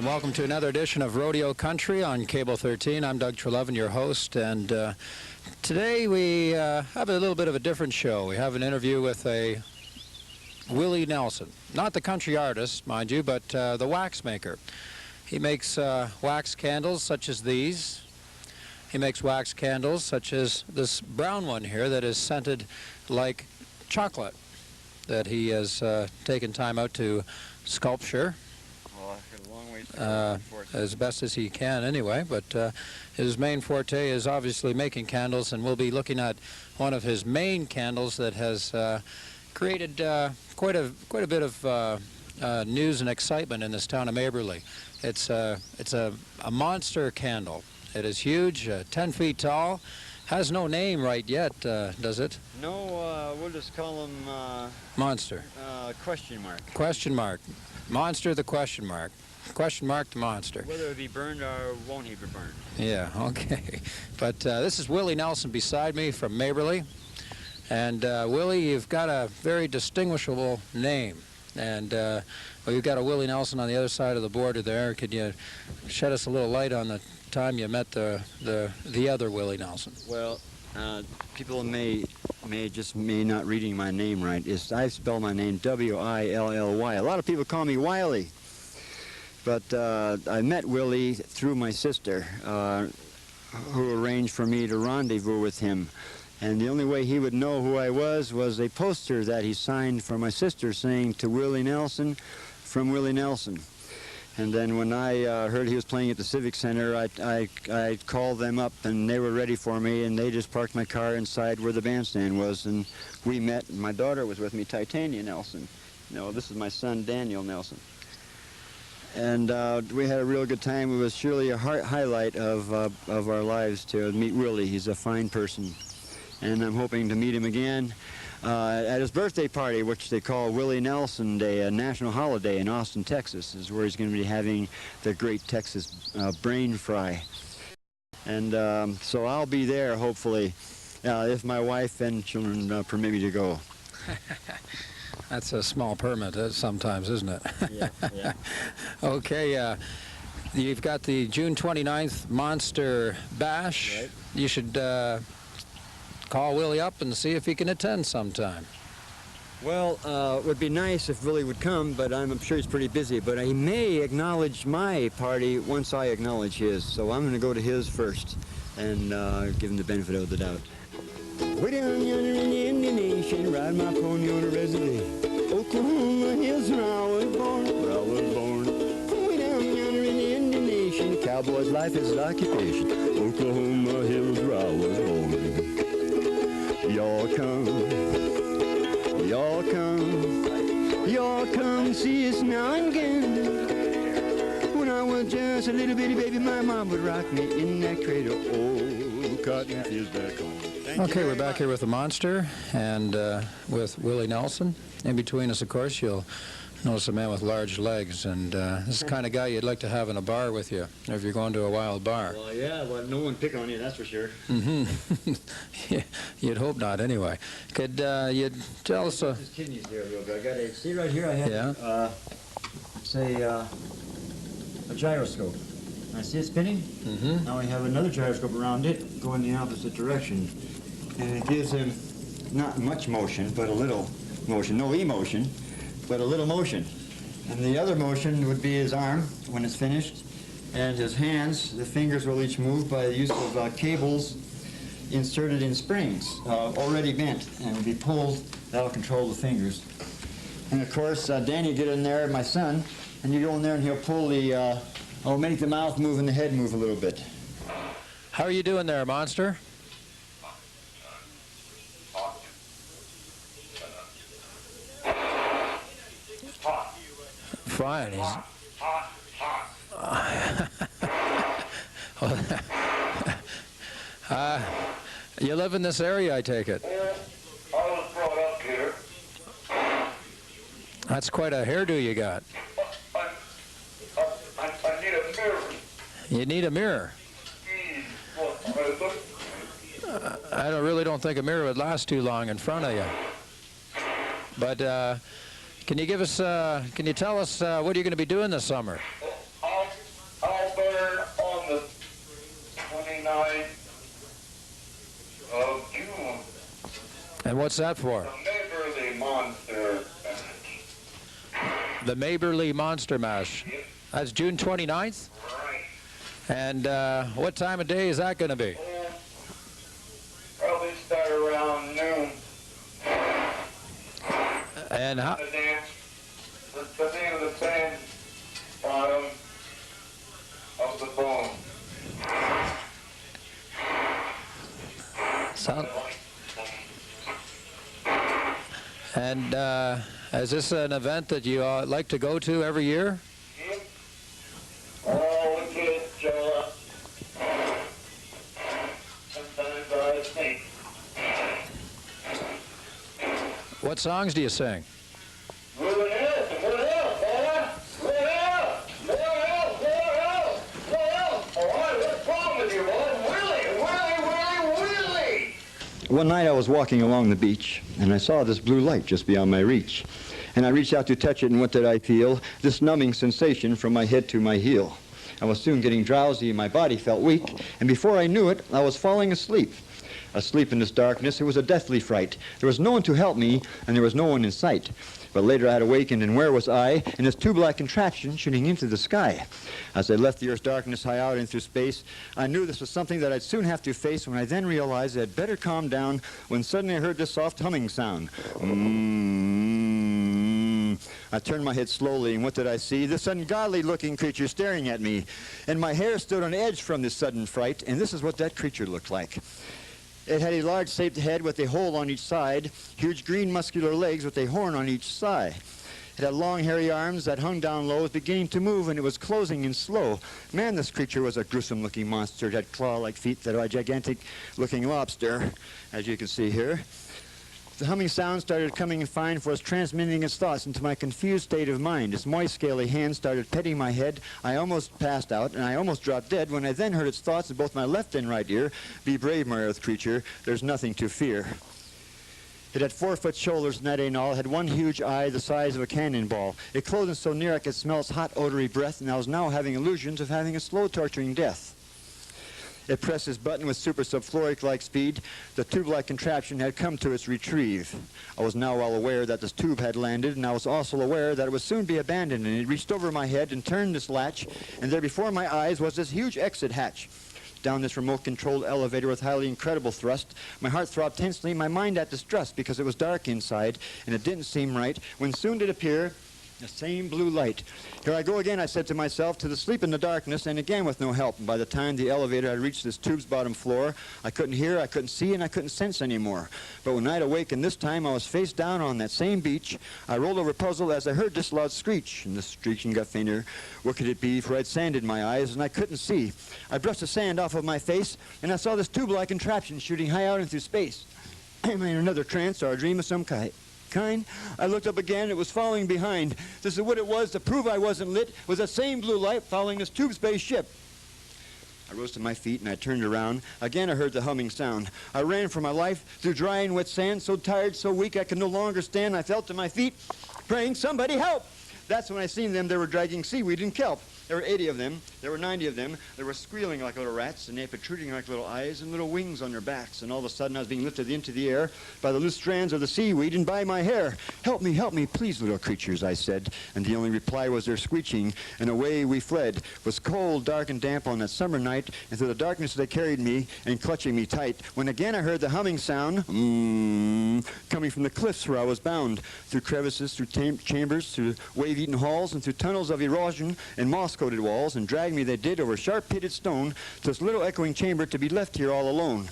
and welcome to another edition of Rodeo Country on Cable 13. I'm Doug Truelove, your host, and today we have a little bit of a different show. We have an interview with a Willy Nelson, not the country artist, mind you, but the wax maker. He makes wax candles such as these. He makes wax candles such as this brown one here that is scented like chocolate, that he has taken time out to sculpture. As best as he can anyway, but his main forte is obviously making candles, and we'll be looking at one of his main candles that has created quite a bit of news and excitement in this town of Maberly. It's a monster candle. It is huge, 10 feet tall. Has no name right yet, does it? No, we'll just call him Monster. Question mark. Question mark. Monster the question mark. Question mark the monster. Whether it be burned or won't he be burned. Yeah, okay. But this is Willy Nelson beside me from Maberly. And Willy, you've got a very distinguishable name. And well, you've got a Willy Nelson on the other side of the border there. Could you shed us a little light on the time you met the other Willy Nelson? Well, people may not reading my name right. I spell my name W-I-L-L-Y. A lot of people call me Wiley. But I met Willy through my sister, who arranged for me to rendezvous with him. And the only way he would know who I was a poster that he signed for my sister saying, "To Willy Nelson, from Willy Nelson." And then when I heard he was playing at the Civic Center, I called them up, and they were ready for me, and they just parked my car inside where the bandstand was, and we met. And my daughter was with me, Titania Nelson. No, this is my son, Daniel Nelson. And we had a real good time. It was surely a highlight of our lives to meet Willy. He's a fine person. And I'm hoping to meet him again at his birthday party, which they call Willy Nelson Day, a national holiday in Austin, Texas, is where he's going to be having the great Texas brain fry. And so I'll be there, hopefully, if my wife and children permit me to go. That's a small permit sometimes, isn't it? Yeah, yeah. Okay, you've got the June 29th Monster Bash. Right. You should call Willy up and see if he can attend sometime. Well, it would be nice if Willy would come, but I'm sure he's pretty busy. But he may acknowledge my party once I acknowledge his. So I'm going to go to his first and give him the benefit of the doubt. Way down yonder in the Indian Nation, ride my pony on a reservoir. Oklahoma hills where I was born, Way down yonder in the Indian Nation, cowboy's life is an occupation. Oklahoma hills where I was born. Y'all come see us now and again. When I was just a little bitty baby, my mom would rock me in that cradle. Oh, cotton feels back home. Okay, we're back here with the Monster and with Willy Nelson. In between us, of course, you'll notice a man with large legs, and this is the kind of guy you'd like to have in a bar with you, if you're going to a wild bar. Well, yeah, well, no one pick on you, that's for sure. Mm-hmm. Yeah, you'd hope not, anyway. Could you tell us... His kidneys there real good. I got a, see right here, I have, say, a gyroscope. I see it spinning. Mm-hmm. Now I have another gyroscope around it, going the opposite direction. And it gives him not much motion, but a little motion. No emotion, but a little motion. And the other motion would be his arm when it's finished, and his hands. The fingers will each move by the use of cables inserted in springs, already bent, and will be pulled. That'll control the fingers. And of course, Danny, get in there, my son, and you go in there and he'll pull the, make the mouth move and the head move a little bit. How are you doing there, Monster? Fine. You live in this area, I take it? Yeah, I was brought up here. That's quite a hairdo you got. I need a mirror. You need a mirror? I really don't think a mirror would last too long in front of you. But can you give us, can you tell us what are you going to be doing this summer? I'll 29th of June. And what's that for? The Neighborly Monster. The Maberly Monster Mash. That's June 29th? Right. And what time of day is that going to be? Probably start around noon. And how, The dance. The name of the band, Bottom of the Bone. sound, and is this an event that you like to go to every year? Yep. All the kids show up. Sometimes I think. What songs do you sing? What else? What else, boy? What else? What else? What else? What else? All right, what's wrong with you, boy? Willy, Willy, Willy, Willy! One night I was walking along the beach, and I saw this blue light just beyond my reach. And I reached out to touch it, and what did I feel? This numbing sensation from my head to my heel. I was soon getting drowsy, and my body felt weak, and before I knew it, I was falling asleep. Asleep in this darkness, it was a deathly fright. There was no one to help me, and there was no one in sight. But later I had awakened, and where was I? In this tube-like contraption shooting into the sky. As I left the earth's darkness high out into space, I knew this was something that I'd soon have to face. When I then realized I had better calm down, when suddenly I heard this soft humming sound. I turned my head slowly, and what did I see? This ungodly-looking creature staring at me. And my hair stood on edge from this sudden fright, and this is what that creature looked like. It had a large shaped head with a hole on each side, huge green muscular legs with a horn on each side. It had long hairy arms that hung down low, it was beginning to move, and it was closing in slow. Man, this creature was a gruesome looking monster. It had claw-like feet that were a gigantic looking lobster, as you can see here. The humming sound started coming in fine, for it was transmitting its thoughts into my confused state of mind. Its moist, scaly hands started petting my head. I almost passed out, and I almost dropped dead when I then heard its thoughts in both my left and right ear. Be brave, my earth creature. There's nothing to fear. It had 4-foot shoulders, and that ain't all. It had one huge eye the size of a cannonball. It closed so near I could smell its hot, odory breath, and I was now having illusions of having a slow, torturing death. It pressed its button with super subfloric-like speed. The tube-like contraption had come to its retrieve. I was now well aware that this tube had landed, and I was also aware that it would soon be abandoned, and it reached over my head and turned this latch, and there before my eyes was this huge exit hatch. Down this remote-controlled elevator with highly incredible thrust, my heart throbbed tensely, my mind at distrust, because it was dark inside, and it didn't seem right, when soon did appear the same blue light. Here I go again, I said to myself, to the sleep in the darkness, and again with no help. And by the time the elevator had reached this tube's bottom floor, I couldn't hear, I couldn't see, and I couldn't sense anymore. But when I'd awakened this time, I was face down on that same beach. I rolled over puzzled as I heard this loud screech, and the screeching got fainter. What could it be? For I'd sand in my eyes, and I couldn't see. I brushed the sand off of my face, and I saw this tube-like contraption shooting high out into space. Am I in another trance or a dream of some kind? I looked up again, it was following behind. This is what it was to prove I wasn't lit, was that same blue light following this tube-space ship. I rose to my feet and I turned around. Again I heard the humming sound. I ran for my life through dry and wet sand, so tired, so weak I could no longer stand. I fell to my feet, praying, somebody help! That's when I seen them. They were dragging seaweed and kelp. There were 80 of them. There were 90 of them. They were squealing like little rats, and they had protruding like little eyes and little wings on their backs. And all of a sudden, I was being lifted into the air by the loose strands of the seaweed and by my hair. Help me, please, little creatures, I said. And the only reply was their screeching, and away we fled. It was cold, dark, and damp on that summer night, and through the darkness they carried me and clutching me tight. When again I heard the humming sound, coming from the cliffs where I was bound, through crevices, through chambers, through wave-eaten halls, and through tunnels of erosion and moss-coated walls, and drag me they did over sharp-pitted stone to this little echoing chamber to be left here all alone.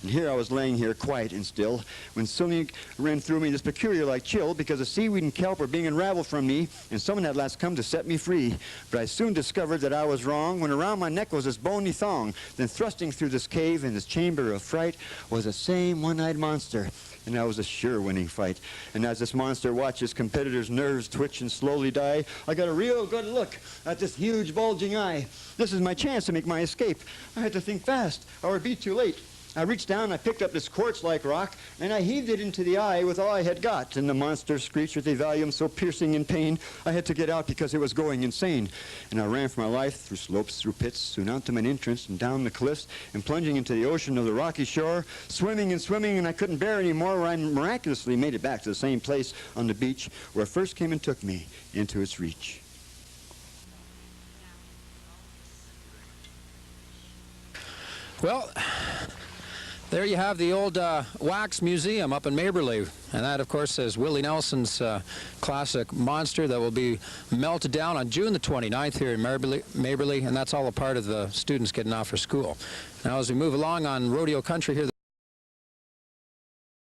And here I was laying here quiet and still, when suddenly ran through me this peculiar-like chill, because the seaweed and kelp were being unraveled from me, and someone had last come to set me free. But I soon discovered that I was wrong, when around my neck was this bony thong. Then thrusting through this cave in this chamber of fright was the same one-eyed monster. And that was a sure winning fight. And as this monster watched his competitor's nerves twitch and slowly die, I got a real good look at this huge bulging eye. This is my chance to make my escape. I had to think fast, or it'd be too late. I reached down, I picked up this quartz-like rock, and I heaved it into the eye with all I had got. And the monster screeched with a volume so piercing in pain, I had to get out because it was going insane. And I ran for my life through slopes, through pits, soon out to my entrance, and down the cliffs, and plunging into the ocean of the rocky shore, swimming and swimming, and I couldn't bear any more, where I miraculously made it back to the same place on the beach where it first came and took me into its reach. Well, there you have the old wax museum up in Maberly, and that, of course, is Willie Nelson's classic monster that will be melted down on June the 29th here in Maberly, and that's all a part of the students getting off for school. Now, as we move along on Rodeo Country here,